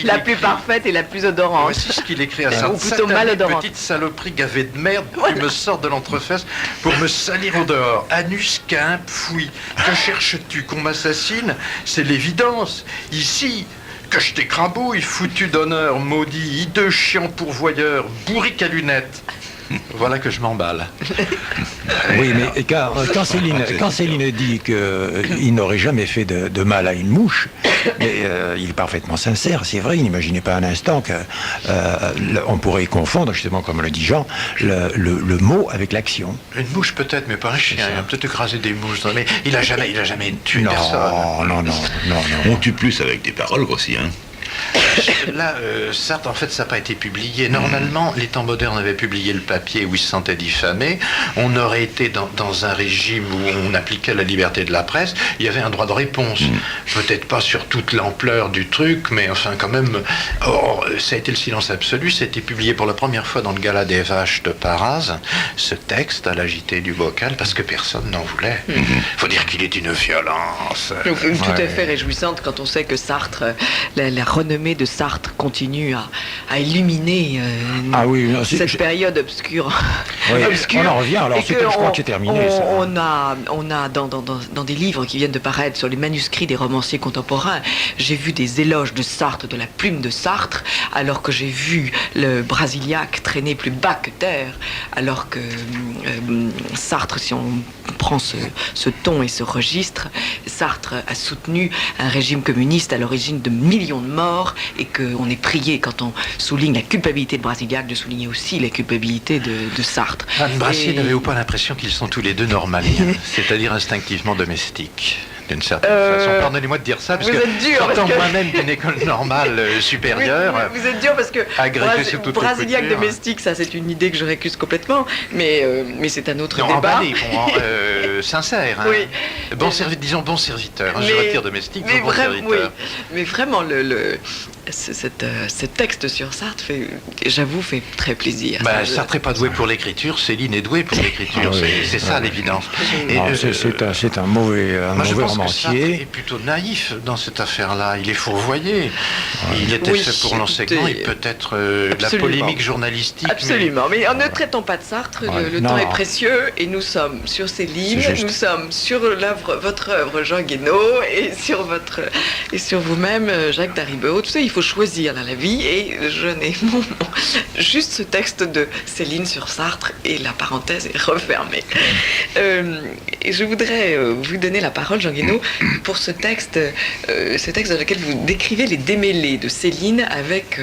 la plus parfaite et la plus odorante. Voici ce qu'il écrit à Sartre. Ou plutôt malodorante. Petite saloperie gavée de merde, tu me sors de l'entrefesse pour me salir au dehors. Anus, quimp, fouille. Que cherches-tu, qu'on m'assassine? C'est l'évidence. Ici, que je t'écrabouille, foutu d'honneur, maudit, hideux, chiant pourvoyeur, bourrique à lunettes. Voilà que je m'emballe. Oui, mais quand Céline dit qu'il n'aurait jamais fait de mal à une mouche, mais, il est parfaitement sincère, c'est vrai, il n'imaginait pas un instant qu'on pourrait confondre, justement, comme le dit Jean, le mot avec l'action. Une mouche peut-être, mais pas un chien, il a peut-être écrasé des mouches, mais il n'a jamais tué personne. Non. On tue plus avec des paroles aussi, hein. là, Sartre, en fait, ça n'a pas été publié. Normalement, les temps modernes avaient publié le papier où il se sentait diffamé. On aurait été dans un régime où on appliquait la liberté de la presse. Il y avait un droit de réponse. Peut-être pas sur toute l'ampleur du truc, mais enfin, quand même. Or, ça a été le silence absolu. C'était publié pour la première fois dans le Gala des Vaches de Paras, ce texte à la JT du Bocal, parce que personne n'en voulait. Faut dire qu'il est d'une violence. Tout à fait réjouissante quand on sait que Sartre, la renommée de Sartre continue à illuminer cette période obscure. Oui, obscure. on en revient, alors je crois que c'est terminé. On a dans des livres qui viennent de paraître sur les manuscrits des romanciers contemporains, j'ai vu des éloges de Sartre, de la plume de Sartre, alors que j'ai vu le Brasiliac traîner plus bas que terre, alors que Sartre, si on prend ce ton et ce registre, Sartre a soutenu un régime communiste à l'origine de millions de morts, et qu'on est prié, quand on souligne la culpabilité de Brasiliac, de souligner aussi la culpabilité de Sartre. Anne Brassier n'avait pas l'impression qu'ils sont tous les deux normaliens, c'est-à-dire instinctivement domestiques. D'une certaine façon. Pardonnez-moi de dire ça, parce que sortant moi-même d'une école normale supérieure... Vous êtes dur parce que Brasiliac domestique, ça c'est une idée que je récuse complètement, mais c'est un autre débat. Emballé, sincère. Hein. Oui. Disons bon serviteur. Je retire domestique, bon serviteur. Oui, mais vraiment, ce texte sur Sartre, j'avoue, fait très plaisir. Sartre n'est pas doué pour l'écriture, Céline est douée pour l'écriture. C'est ça l'évidence. C'est un mauvais romancier. Sartre est plutôt naïf dans cette affaire-là. Il est fourvoyé. Il était fait pour l'enseignement et peut-être la polémique journalistique. Absolument. Mais ne traitons pas de Sartre. Le temps est précieux et nous sommes sur Céline, nous sommes sur votre œuvre Jean Guénaud et sur vous-même Jacques Daribeau. Tu sais, il faut choisir dans la vie, et je n'ai juste ce texte de Céline sur Sartre et la parenthèse est refermée. Et je voudrais vous donner la parole, Jean Guénaud, pour ce texte dans lequel vous décrivez les démêlés de Céline avec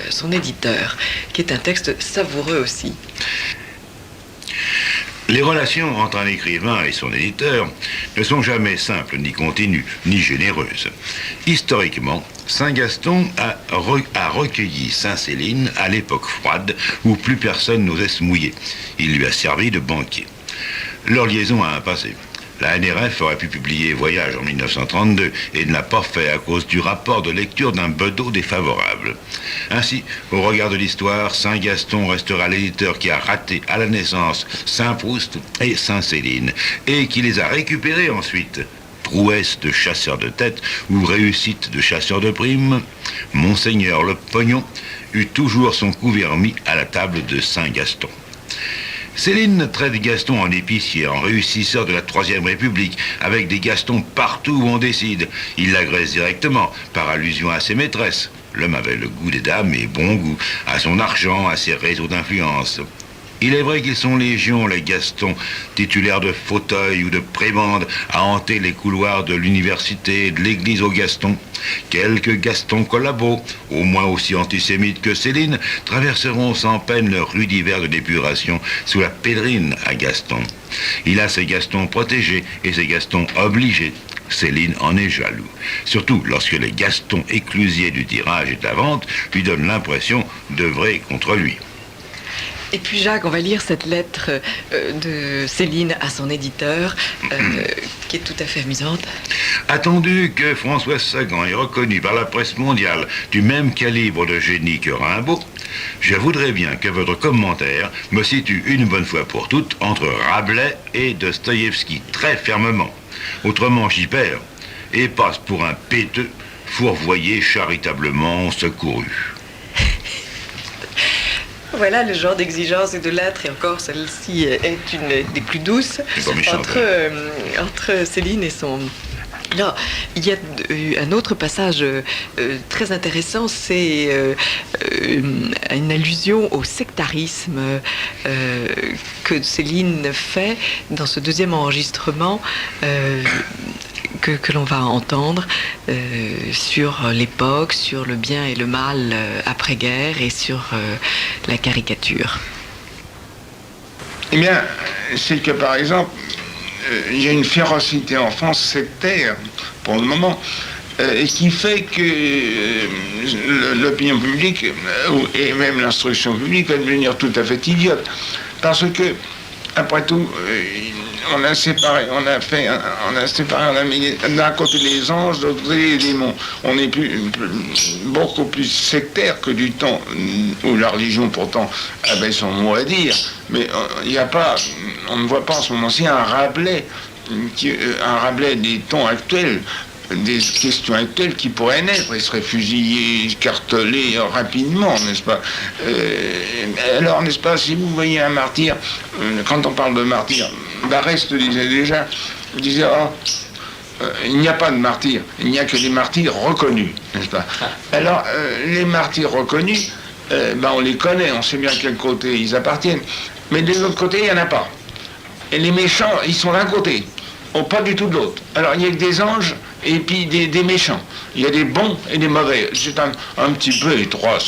son éditeur, qui est un texte savoureux aussi. Les relations entre un écrivain et son éditeur ne sont jamais simples, ni continues, ni généreuses. Historiquement, Saint-Gaston a recueilli Saint-Céline à l'époque froide où plus personne n'osait se mouiller. Il lui a servi de banquier. Leur liaison a un passé. La NRF aurait pu publier Voyage en 1932 et ne l'a pas fait à cause du rapport de lecture d'un Bedeau défavorable. Ainsi, au regard de l'histoire, Saint-Gaston restera l'éditeur qui a raté à la naissance Saint-Proust et Saint-Céline et qui les a récupérés ensuite. Prouesse de chasseur de tête ou réussite de chasseur de primes, Monseigneur le Pognon eut toujours son couvert mis à la table de Saint-Gaston. Céline traite Gaston en épicier, en réussisseur de la Troisième République, avec des Gastons partout où on décide. Il l'agresse directement, par allusion à ses maîtresses. L'homme avait le goût des dames et bon goût, à son argent, à ses réseaux d'influence. Il est vrai qu'ils sont légions, les Gastons, titulaires de fauteuils ou de prébendes, à hanter les couloirs de l'université et de l'église aux Gastons. Quelques Gastons collabos, au moins aussi antisémites que Céline, traverseront sans peine le rue d'hiver de l'épuration sous la pèlerine à Gaston. Il a ses Gastons protégés et ses Gastons obligés. Céline en est jaloux. Surtout lorsque les Gastons éclusiers du tirage et de la vente lui donnent l'impression d'œuvrer contre lui. Et puis Jacques, on va lire cette lettre de Céline à son éditeur, qui est tout à fait amusante. Attendu que Françoise Sagan est reconnue par la presse mondiale du même calibre de génie que Rimbaud, je voudrais bien que votre commentaire me situe une bonne fois pour toutes entre Rabelais et Dostoïevski, très fermement. Autrement, j'y perds et passe pour un péteux, fourvoyé, charitablement secouru. Voilà le genre d'exigence et de lettres, et encore celle-ci est une des plus douces entre Céline et son... Alors, il y a un autre passage très intéressant, c'est une allusion au sectarisme que Céline fait dans ce deuxième enregistrement que l'on va entendre sur l'époque, sur le bien et le mal après-guerre et sur la caricature. Eh bien, c'est que par exemple, il y a une férocité en France sectaire, pour le moment. et qui fait que l'opinion publique et même l'instruction publique va devenir tout à fait idiote. Parce que, après tout, on a séparé, on a mis d'un côté les anges, de l'autre côté les démons. On est beaucoup plus sectaire que du temps où la religion pourtant avait son mot à dire. Mais on ne voit pas en ce moment-ci un Rabelais des temps actuels, des questions actuelles qui pourraient naître. Ils seraient fusillés, écartelés rapidement, n'est-ce pas? Alors, n'est-ce pas, si vous voyez un martyr, quand on parle de martyr, Barrès disait déjà, il n'y a pas de martyrs, il n'y a que des martyrs reconnus, n'est-ce pas? Alors, les martyrs reconnus, on les connaît, on sait bien à quel côté ils appartiennent, mais de l'autre côté, il n'y en a pas. Et les méchants, ils sont d'un côté, pas du tout de l'autre. Alors, il n'y a que des anges et puis des méchants. Il y a des bons et des mauvais. C'est un petit peu étroit,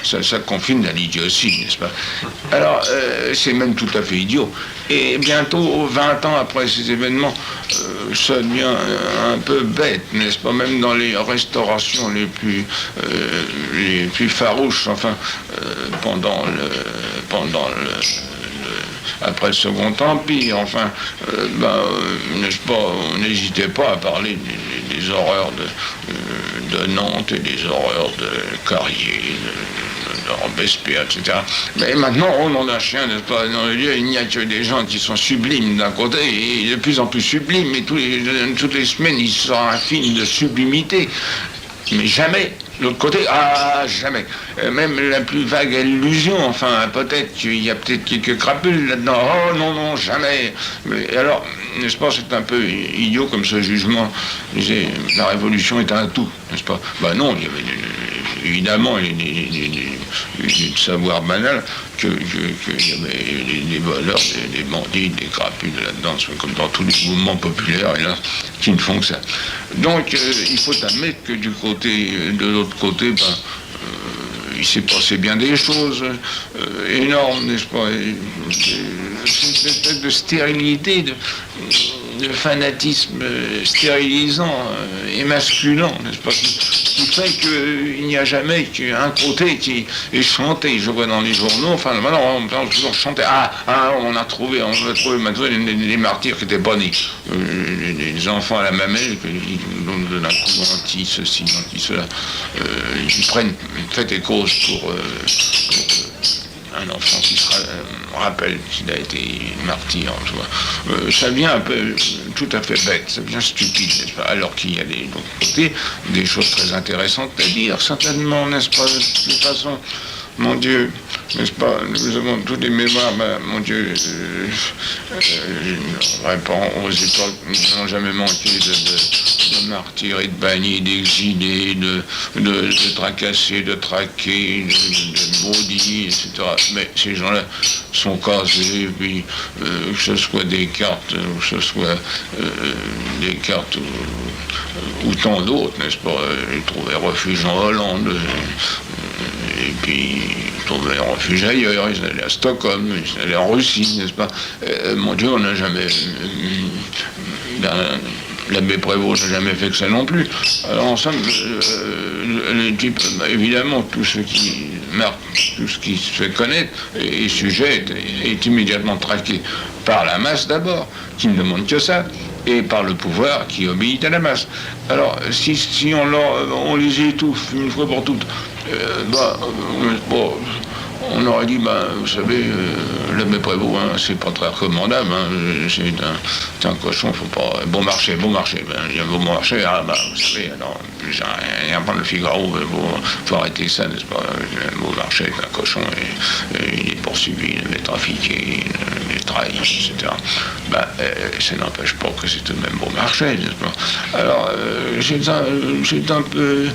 ça confine à l'idiotie, n'est-ce pas? Alors, c'est même tout à fait idiot. Et bientôt, 20 ans après ces événements, ça devient un peu bête, n'est-ce pas? Même dans les restaurations les plus farouches, enfin, après le Second Empire, enfin, n'est-ce pas, on n'hésitait pas à parler des horreurs de Nantes et des horreurs de Carrier, de Robespierre, etc. Mais maintenant, au nom d'un chien, n'est-ce pas, dans le lieu, il n'y a que des gens qui sont sublimes d'un côté, et de plus en plus sublimes, et toutes les semaines, il sort un film de sublimité. Mais jamais, de l'autre côté, jamais. Même la plus vague illusion, enfin, peut-être qu'il y a peut-être quelques crapules là-dedans. Oh non, jamais. Mais alors, n'est-ce pas, c'est un peu idiot comme ce jugement. La révolution est un tout, n'est-ce pas? Non, il y avait évidemment du savoir banal qu'il y avait des voleurs, des bandits, des crapules là-dedans, comme dans tous les mouvements populaires, et là, qui ne font que ça. Donc, il faut admettre que de l'autre côté, il s'est passé bien des choses énormes, n'est-ce pas? Cette espèce de stérilité, de fanatisme stérilisant et masculin, n'est-ce pas? Qui fait qu'il n'y a jamais qu'un côté qui est chanté. Je vois dans les journaux, enfin, maintenant, on peut toujours chanter. On va trouver maintenant les martyrs qui étaient pas nés. Les enfants à la mamelle, qui donnent d'un coup anti-ceci, anti-cela. Ils prennent fait et cause pour un enfant qui se rappelle qu'il a été martyr. Ça devient un peu tout à fait bête, ça devient stupide, n'est-ce pas? Alors qu'il y a de l'autre côté des choses très intéressantes à dire, certainement, n'est-ce pas? De toute façon, mon Dieu, n'est-ce pas? Nous avons tous des mémoires, mon Dieu, aux époques, nous n'avons jamais manqué de martyrs et de bannis, d'exilés, de tracassés, de traqués, de maudits, etc. Mais ces gens-là sont casés, puis que ce soit des cartes, ou tant d'autres, n'est-ce pas? Ils trouvaient refuge en Hollande. Et puis, ils trouvaient refuge ailleurs, ils allaient à Stockholm, ils allaient en Russie, n'est-ce pas? Mon Dieu, on n'a jamais... L'abbé Prévost n'a jamais fait que ça non plus. Alors, en somme, les types, évidemment, tout ce qui se fait connaître est sujet, est immédiatement traqué par la masse d'abord, qui ne demande que ça, et par le pouvoir qui obéit à la masse. Alors, si on les étouffe une fois pour toutes, on aurait dit, vous savez, l'abbé Prévost, c'est pas très recommandable, c'est un cochon, faut pas... Bon marché, il y a un bon marché, vous savez, alors, il y a pas le Figaro, faut arrêter ça, n'est-ce pas? Le bon marché, c'est un cochon, et il est poursuivi, il est trafiqué, il est trahi, etc. Ça n'empêche pas que c'est tout de même bon marché, n'est-ce pas? Alors, c'est un peu...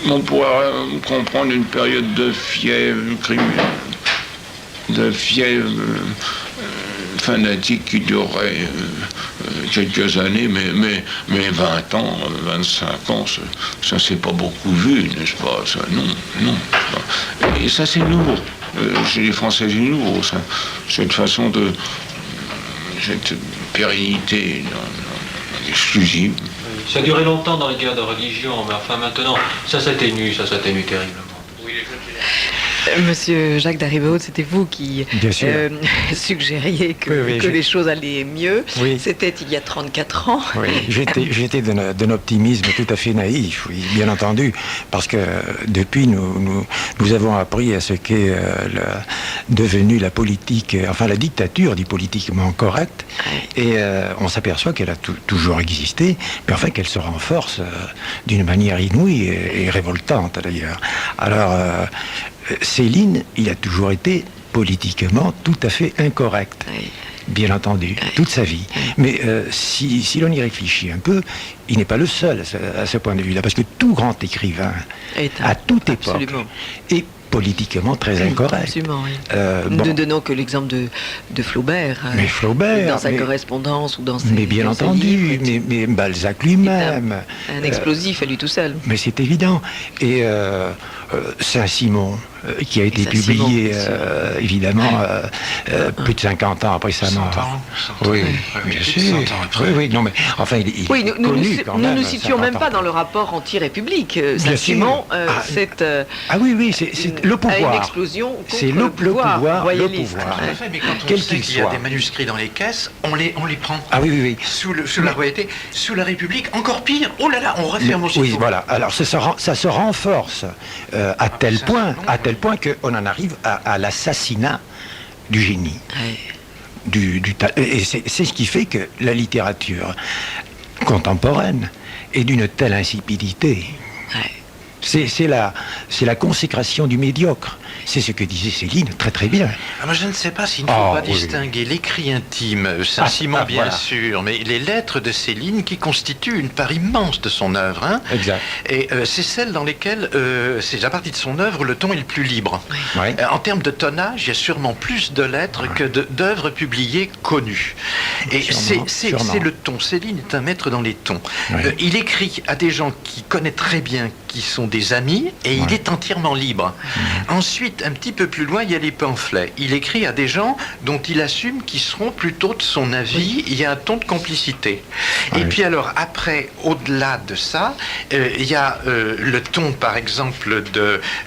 On pourrait comprendre une période de fièvre fanatique qui durerait quelques années, mais 20 ans, 25 ans, ça s'est pas beaucoup vu, n'est-ce pas? Ça, non. Et ça, c'est nouveau. Chez les Français, c'est nouveau, ça. Cette façon cette pérennité exclusive. Ça a duré longtemps dans les guerres de religion, mais enfin maintenant, ça s'atténue terriblement. Monsieur Jacques Daribeaude, c'était vous qui Bien sûr. suggériez que, Oui, que les choses allaient mieux. Oui. C'était il y a 34 ans. Oui, j'étais d'un optimisme tout à fait naïf, oui, bien entendu, parce que depuis, nous avons appris à ce qu'est devenue la politique, enfin la dictature du politiquement correct, et on s'aperçoit qu'elle a toujours existé, mais enfin qu'elle se renforce d'une manière inouïe et révoltante d'ailleurs. Alors, Céline, il a toujours été politiquement tout à fait incorrect. Oui. Bien entendu, toute sa vie. Mais si l'on y réfléchit un peu, il n'est pas le seul à ce point de vue-là, parce que tout grand écrivain, à toute époque, Absolument. est politiquement très incorrect. Absolument, oui. Bon, Ne donnons que l'exemple de Flaubert. mais Flaubert, dans sa correspondance ou dans ses mais bien dans ses entendu, livres, mais Balzac lui-même. un explosif à lui tout seul. Mais c'est évident. Et Saint-Simon, qui a été Saint-Simon, publié, bien sûr. évidemment, plus de 50 ans après sa 100 mort. ans, 100 ans. Oui, Oui, bien plus de sûr. 100 ans après. Oui, oui, non, mais enfin, il Oui, est nous connu quand même. nous situons même 50 pas ans. dans le rapport anti-république. Bien Saint-Simon, sûr. c'est Ah oui, oui, c'est le à pouvoir. une explosion contre C'est le pouvoir, le royaliste. pouvoir. Tout à fait, mais quand on Quel sait qu'il qu'il y a soit. des manuscrits dans les caisses, on les prend. Ah oui, oui, oui. Sous la royauté, sous la République, encore pire. Oh là là, on referme aussitôt. Oui, voilà. Alors ça se renforce à tel point qu'on en arrive à l'assassinat du génie. Ouais. Et c'est ce qui fait que la littérature contemporaine est d'une telle insipidité. Ouais. C'est la consécration du médiocre. C'est ce que disait Céline très très bien. Ah, moi, je ne sais pas s'il ne faut Oh, pas oui. distinguer l'écrit intime, Saint-Simon bien voilà. sûr, mais les lettres de Céline qui constituent une part immense de son œuvre. Hein. Exact. Et c'est celle dans lesquelles, c'est la partie de son œuvre où le ton est le plus libre. Ouais. En termes de tonnage, il y a sûrement plus de lettres que d'œuvres publiées connues. Et Sûrement, c'est sûrement. le ton. Céline est un maître dans les tons. Ouais. Il écrit à des gens qui connaît très bien, qui sont des amis, et il Ouais. est entièrement libre. Ensuite, un petit peu plus loin, il y a les pamphlets. Il écrit à des gens dont il assume qu'ils seront plutôt de son avis. Il y a un ton de complicité. Et Ouais. puis alors, après, au-delà de ça, il y a le ton, par exemple,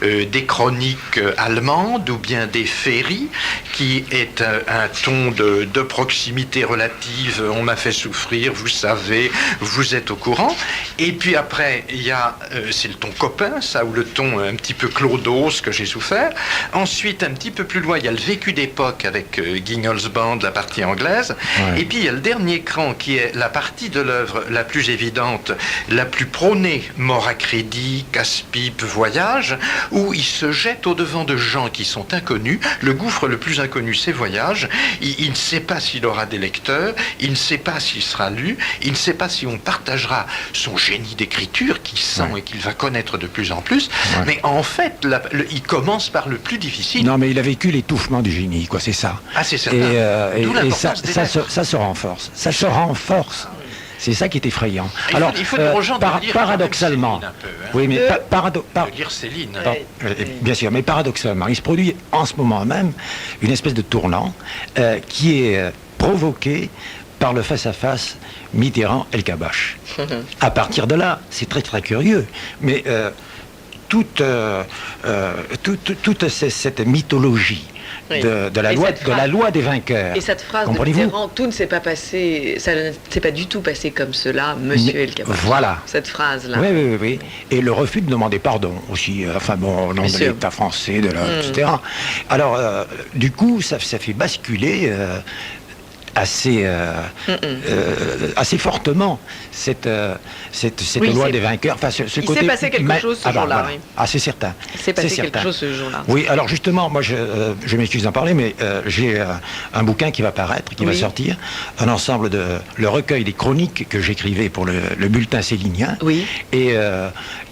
des chroniques allemandes ou bien des féeries, qui est un ton de proximité relative. On m'a fait souffrir, vous savez, vous êtes au courant. Et puis après, il y a, c'est le ton copain, ça, ou le ton un petit peu clodos que j'ai souffert. Ensuite, un petit peu plus loin, il y a le vécu d'époque avec Guignol's Band, la partie anglaise. Ouais. Et puis, il y a le dernier cran qui est la partie de l'œuvre la plus évidente, la plus prônée, mort à crédit, casse-pipe, voyage, où il se jette au-devant de gens qui sont inconnus. Le gouffre le plus inconnu, c'est voyage. Il ne sait pas s'il aura des lecteurs, il ne sait pas s'il sera lu, il ne sait pas si on partagera son génie d'écriture qu'il sent Ouais. et qu'il va connaître de plus en plus. Ouais. Mais en fait, il commence par le plus difficile. Non, mais il a vécu l'étouffement du génie, quoi, c'est ça. Ah, c'est certain. Et D'où ça, l'importance des lettres. ça se renforce. Ça se renforce. C'est ça qui est effrayant. Alors, il faut dire aux gens de lire paradoxalement, quand même Céline un peu, hein. oui, mais De lire Céline. bien sûr, mais paradoxalement, il se produit en ce moment même une espèce de tournant qui est provoqué par le face-à-face Mitterrand-El-Kabbach. À partir de là, c'est très très curieux, mais toute cette mythologie Oui. de la Et loi, cette de la loi des vainqueurs. Et cette phrase de Comprenez-vous? Mitterrand, tout ne s'est pas passé, ça ne s'est pas du tout passé comme cela, monsieur Mais- El Kabbach. voilà. Cette phrase-là. Oui, oui, oui, oui. Et le refus de demander pardon aussi, enfin bon, au nom Bien de sûr. l'État français, etc. Alors, du coup, ça fait basculer assez fortement cette Oui, loi c'est- des vainqueurs. Enfin, ce il côté s'est passé quelque chose ce jour-là, oui. Ah, c'est certain. Il s'est passé C'est quelque certain. chose ce jour-là. Oui, alors justement, moi je m'excuse d'en parler, mais j'ai un bouquin qui va paraître, qui va Oui. sortir, un ensemble le recueil des chroniques que j'écrivais pour le bulletin célinien, Oui. et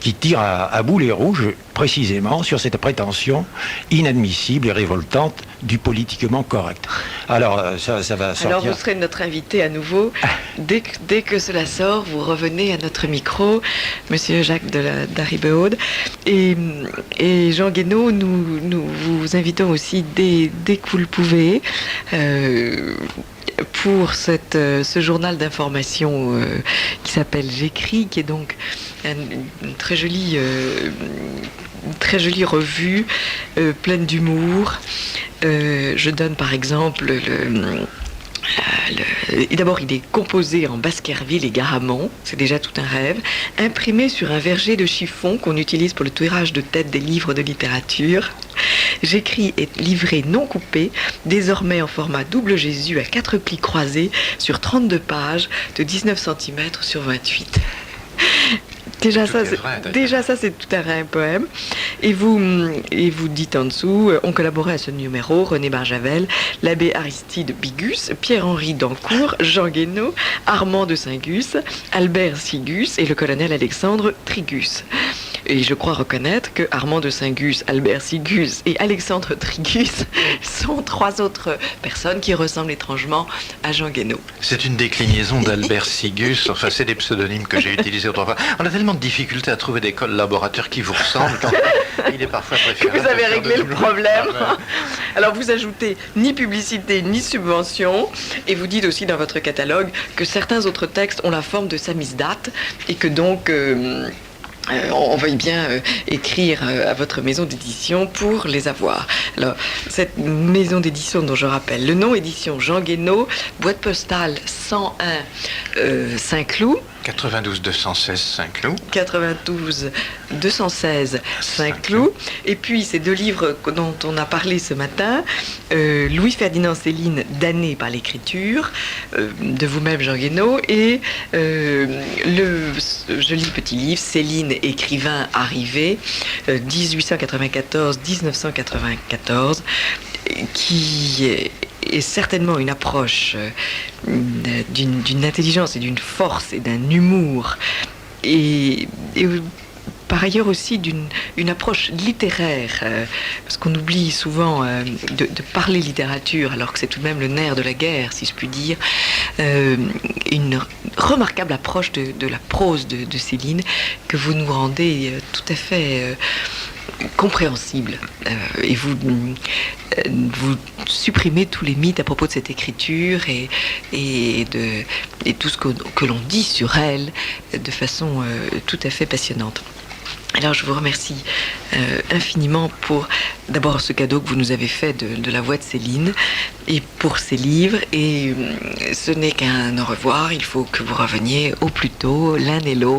qui tire à boulet rouge précisément sur cette prétention inadmissible et révoltante du politiquement correct. Alors ça va sortir. Alors vous serez notre invité à nouveau. Dès que cela sort, vous revenez à notre micro, monsieur Jacques Daribeaude. Et Jean Guénaud, nous vous invitons aussi dès que vous le pouvez pour ce journal d'information qui s'appelle J'écris, qui est donc une très jolie revue pleine d'humour. Je donne par exemple d'abord, il est composé en Baskerville et Garamond, c'est déjà tout un rêve, imprimé sur un verger de chiffon qu'on utilise pour le tirage de tête des livres de littérature. J'écris est livré non coupé, désormais en format double Jésus à 4 plis croisés sur 32 pages de 19 cm sur 28. Déjà ça, c'est tout un poème. Et vous dites en dessous, ont collaboré à ce numéro René Barjavel, l'abbé Aristide Bigus, Pierre-Henri Dancourt, Jean Guénaud, Armand de Saint-Gus, Albert Sigus et le colonel Alexandre Trigus. Et je crois reconnaître que Armand de Saint-Gus, Albert Sigus et Alexandre Trigus sont 3 autres personnes qui ressemblent étrangement à Jean Guénaud. C'est une déclinaison d'Albert Sigus, enfin c'est des pseudonymes que j'ai utilisés autrefois. On a tellement de difficultés à trouver des collaborateurs qui vous ressemblent qu'il est parfois préférable. Que vous avez réglé le problème. Alors vous ajoutez ni publicité ni subvention et vous dites aussi dans votre catalogue que certains autres textes ont la forme de samizdat et que donc... on veuille bien écrire à votre maison d'édition pour les avoir. Alors, cette maison d'édition dont je rappelle le nom, édition Jean Guénaud, boîte postale 101 Saint-Cloud. 92 216 Saint-Cloud. 92 216 Saint-Cloud. Et puis ces 2 livres dont on a parlé ce matin, Louis-Ferdinand Céline, damné par l'écriture, de vous-même Jean Guénaud, et le joli petit livre Céline, écrivain arrivé, 1894-1994, qui est certainement une approche d'une intelligence et d'une force et d'un humour et par ailleurs aussi d'une approche littéraire, parce qu'on oublie souvent de parler littérature alors que c'est tout de même le nerf de la guerre, si je puis dire. Une remarquable approche de la prose de Céline que vous nous rendez tout à fait compréhensible, et vous supprimez tous les mythes à propos de cette écriture et tout ce que l'on dit sur elle de façon tout à fait passionnante. Alors je vous remercie infiniment pour d'abord ce cadeau que vous nous avez fait de la voix de Céline et pour ces livres, et ce n'est qu'un au revoir, il faut que vous reveniez au plus tôt l'un et l'autre.